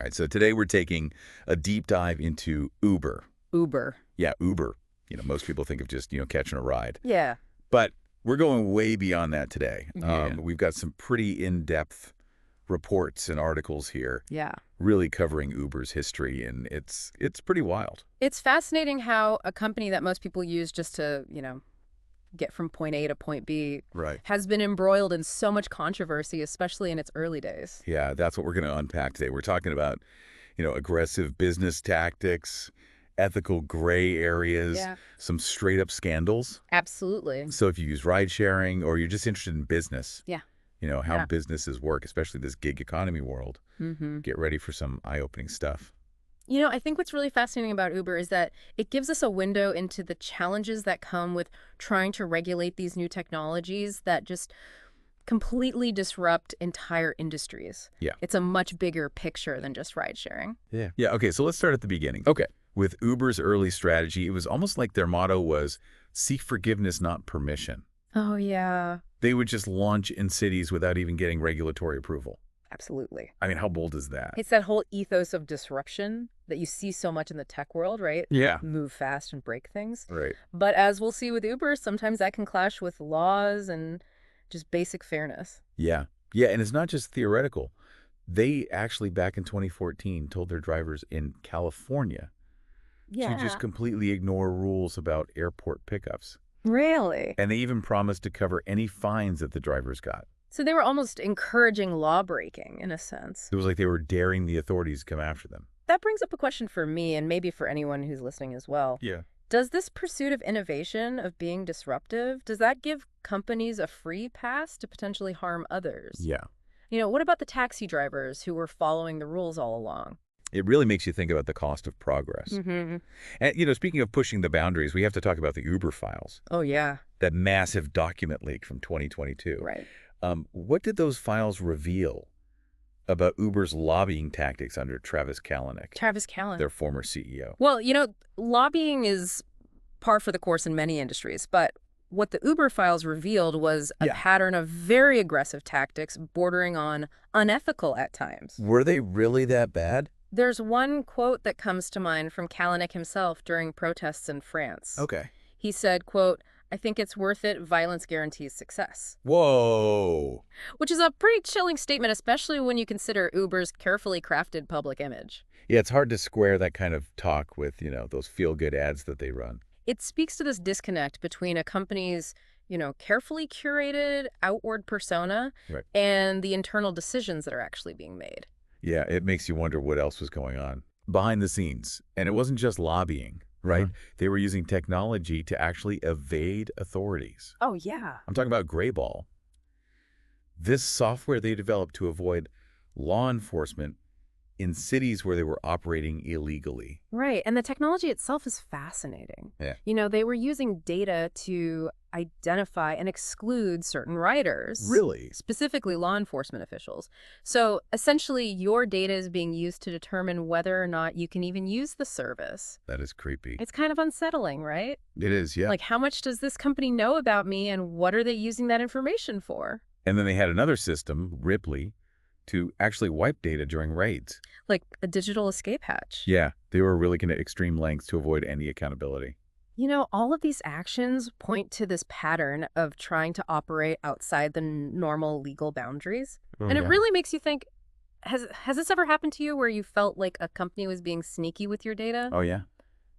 All right, so today we're taking a deep dive into Uber. Uber. Yeah, Uber. Most people think of just, catching a ride. Yeah. But we're going way beyond that today. Yeah. We've got some pretty in-depth reports and articles here. Yeah. Really covering Uber's history, and it's pretty wild. It's fascinating how a company that most people use just to, get from point A to point B Right. has been embroiled in so much controversy, especially in its early days. Yeah, that's what we're going to unpack today. We're talking about, aggressive business tactics, ethical gray areas, Yeah. some straight-up scandals. Absolutely. So if you use ride-sharing or you're just interested in business, Yeah. how Yeah. businesses work, especially this gig economy world, Mm-hmm. get ready for some eye-opening stuff. I think what's really fascinating about Uber is that it gives us a window into the challenges that come with trying to regulate these new technologies that just completely disrupt entire industries. Yeah. It's a much bigger picture than just ride sharing. Yeah. Yeah, okay, so let's start at the beginning. Okay. With Uber's early strategy, it was almost like their motto was, seek forgiveness, not permission. Oh, yeah. They would just launch in cities without even getting regulatory approval. Absolutely. I mean, how bold is that? It's that whole ethos of disruption that you see so much in the tech world, right? Yeah. Move fast and break things. Right. But as we'll see with Uber, sometimes that can clash with laws and just basic fairness. Yeah. Yeah, and it's not just theoretical. They actually, back in 2014, told their drivers in California to just completely ignore rules about airport pickups. Really? And they even promised to cover any fines that the drivers got. So they were almost encouraging law breaking in a sense. It was like they were daring the authorities to come after them. That brings up a question for me and maybe for anyone who's listening as well. Yeah. Does this pursuit of innovation, of being disruptive, does that give companies a free pass to potentially harm others? Yeah. What about the taxi drivers who were following the rules all along? It really makes you think about the cost of progress. Mm-hmm. And, speaking of pushing the boundaries, we have to talk about the Uber files. Oh, yeah. That massive document leak from 2022. Right. What did those files reveal about Uber's lobbying tactics under Travis Kalanick, Travis Kalanick. their former CEO? Well, lobbying is par for the course in many industries, but what the Uber files revealed was a pattern of very aggressive tactics bordering on unethical at times. Were they really that bad? There's one quote that comes to mind from Kalanick himself during protests in France. Okay. He said, quote, "I think it's worth it. Violence guarantees success." Whoa. Which is a pretty chilling statement, especially when you consider Uber's carefully crafted public image. Yeah, it's hard to square that kind of talk with, those feel-good ads that they run. It speaks to this disconnect between a company's, carefully curated outward persona and the internal decisions that are actually being made. Yeah, it makes you wonder what else was going on behind the scenes. And it wasn't just lobbying, right? They were using technology to actually evade authorities. Oh, yeah. I'm talking about Grayball. This software they developed to avoid law enforcement in cities where they were operating illegally. Right. And the technology itself is fascinating. Yeah. They were using data to identify and exclude certain riders. Really? Specifically law enforcement officials. So essentially, your data is being used to determine whether or not you can even use the service. That is creepy. It's kind of unsettling, right? It is, yeah. Like, how much does this company know about me and what are they using that information for? And then they had another system, Ripley, to actually wipe data during raids. Like a digital escape hatch. Yeah, they were really going to extreme lengths to avoid any accountability. All of these actions point to this pattern of trying to operate outside the normal legal boundaries. And it really makes you think, has this ever happened to you where you felt like a company was being sneaky with your data? Oh, yeah?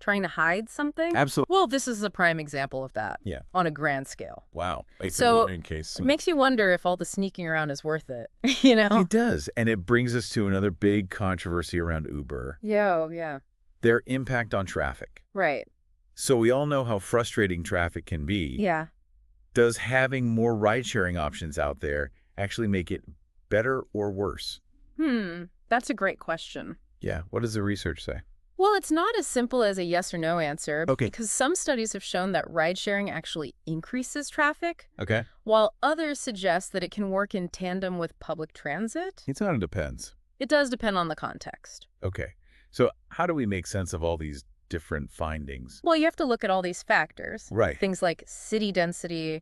Trying to hide something? Absolutely. Well, this is a prime example of that. Yeah. On a grand scale. Wow. So in case it makes you wonder if all the sneaking around is worth it, you know? It does. And it brings us to another big controversy around Uber. Yeah. Their impact on traffic. Right. So we all know how frustrating traffic can be. Yeah. Does having more ride-sharing options out there actually make it better or worse? That's a great question. Yeah. What does the research say? Well, it's not as simple as a yes or no answer. Okay. Because some studies have shown that ride-sharing actually increases traffic, Okay. while others suggest that it can work in tandem with public transit. It kind of depends. It does depend on the context. Okay. So how do we make sense of all these different findings? Well, you have to look at all these factors. Right. Things like city density,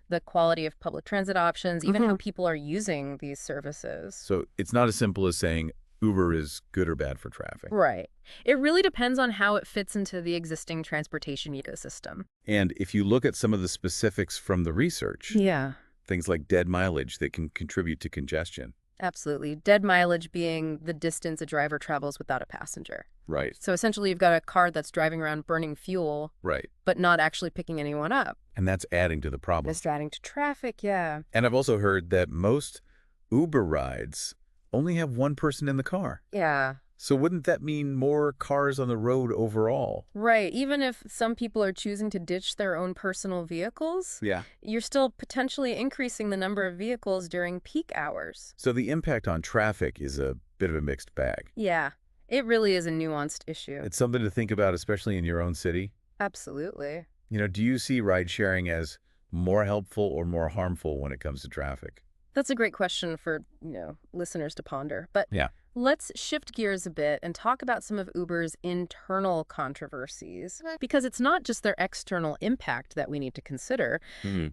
the quality of public transit options, even how people are using these services. So it's not as simple as saying Uber is good or bad for traffic. Right. It really depends on how it fits into the existing transportation ecosystem. And if you look at some of the specifics from the research, Yeah. things like dead mileage that can contribute to congestion. Absolutely. Dead mileage being the distance a driver travels without a passenger. Right. So essentially, you've got a car that's driving around burning fuel, Right. but not actually picking anyone up. And that's adding to the problem. It's adding to traffic, yeah. And I've also heard that most Uber rides only have one person in the car. Yeah. So wouldn't that mean more cars on the road overall? Right. Even if some people are choosing to ditch their own personal vehicles, Yeah. you're still potentially increasing the number of vehicles during peak hours. So the impact on traffic is a bit of a mixed bag. Yeah. It really is a nuanced issue. It's something to think about, especially in your own city. Absolutely. Do you see ride sharing as more helpful or more harmful when it comes to traffic? That's a great question for, listeners to ponder. But Yeah. let's shift gears a bit and talk about some of Uber's internal controversies, because it's not just their external impact that we need to consider.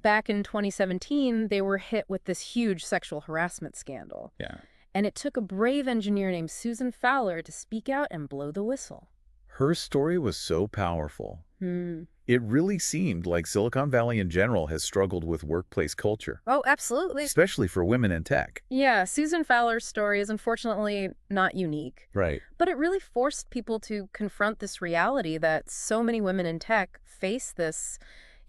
Back in 2017, they were hit with this huge sexual harassment scandal. Yeah. And it took a brave engineer named Susan Fowler to speak out and blow the whistle. Her story was so powerful. It really seemed like Silicon Valley in general has struggled with workplace culture, Oh, absolutely. especially for women in tech. Yeah, Susan Fowler's story is unfortunately not unique. Right. But it really forced people to confront this reality that so many women in tech face this,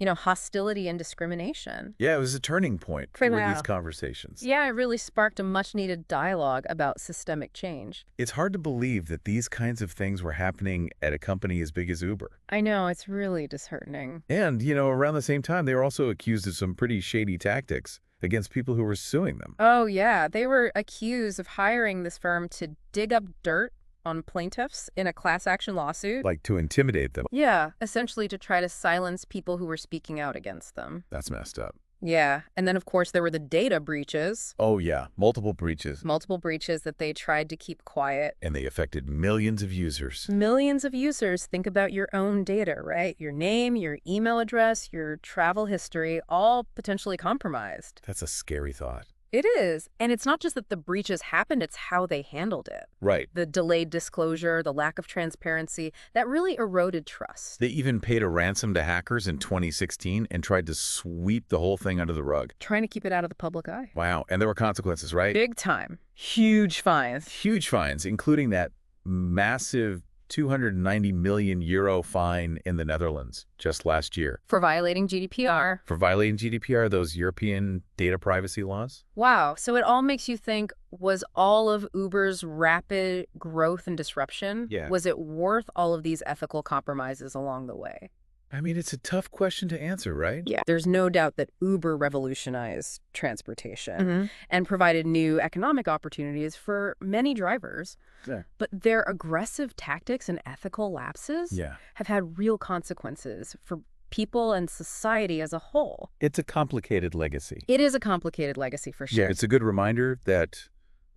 hostility and discrimination. Yeah, it was a turning point for these conversations. Yeah, it really sparked a much-needed dialogue about systemic change. It's hard to believe that these kinds of things were happening at a company as big as Uber. I know, it's really disheartening. And, around the same time, they were also accused of some pretty shady tactics against people who were suing them. Oh, yeah. They were accused of hiring this firm to dig up dirt on plaintiffs in a class action lawsuit. Like to intimidate them. Yeah, essentially to try to silence people who were speaking out against them. That's messed up. Yeah, and then of course there were the data breaches. Oh, yeah. Multiple breaches. Multiple breaches that they tried to keep quiet. And they affected millions of users. Millions of users. Think about your own data, right? Your name, your email address, your travel history, all potentially compromised. That's a scary thought. It is. And it's not just that the breaches happened, it's how they handled it. Right. The delayed disclosure, the lack of transparency, that really eroded trust. They even paid a ransom to hackers in 2016 and tried to sweep the whole thing under the rug. Trying to keep it out of the public eye. Wow. And there were consequences, right? Big time. Huge fines. Huge fines, including that massive 290 million euro fine in the Netherlands just last year. For violating GDPR. For violating GDPR, those European data privacy laws? Wow. So it all makes you think, was all of Uber's rapid growth and disruption, was it worth all of these ethical compromises along the way? I mean, it's a tough question to answer, right? Yeah. There's no doubt that Uber revolutionized transportation and provided new economic opportunities for many drivers. Yeah. But their aggressive tactics and ethical lapses have had real consequences for people and society as a whole. It's a complicated legacy. It is a complicated legacy for sure. Yeah, it's a good reminder that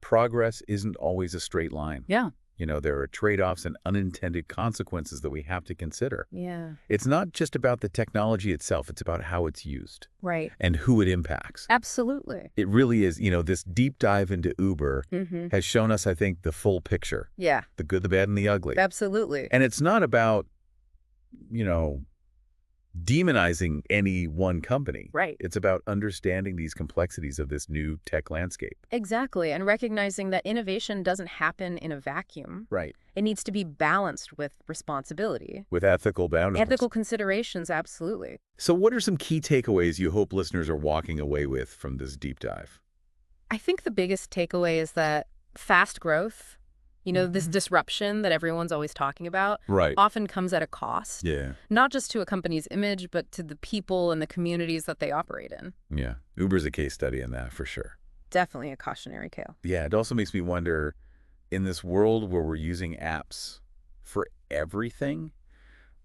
progress isn't always a straight line. Yeah. There are trade-offs and unintended consequences that we have to consider. Yeah. It's not just about the technology itself. It's about how it's used. Right. And who it impacts. Absolutely. It really is, this deep dive into Uber has shown us, I think, the full picture. Yeah. The good, the bad, and the ugly. Absolutely. And it's not about, demonizing any one company. Right. It's about understanding these complexities of this new tech landscape. Exactly. And recognizing that innovation doesn't happen in a vacuum. Right. It needs to be balanced with responsibility. With ethical boundaries. Ethical considerations, absolutely. So what are some key takeaways you hope listeners are walking away with from this deep dive? I think the biggest takeaway is that fast growth, this disruption that everyone's always talking about, often comes at a cost. Yeah. Not just to a company's image, but to the people and the communities that they operate in. Yeah. Uber's a case study in that, for sure. Definitely a cautionary tale. Yeah. It also makes me wonder, in this world where we're using apps for everything,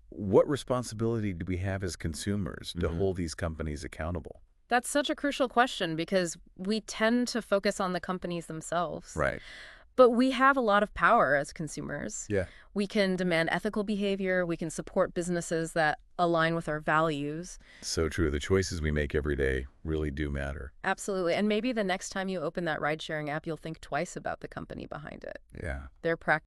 what responsibility do we have as consumers to hold these companies accountable? That's such a crucial question because we tend to focus on the companies themselves. Right. But we have a lot of power as consumers. Yeah. We can demand ethical behavior. We can support businesses that align with our values. So true. The choices we make every day really do matter. Absolutely. And maybe the next time you open that ride-sharing app, you'll think twice about the company behind it. Yeah. Their practice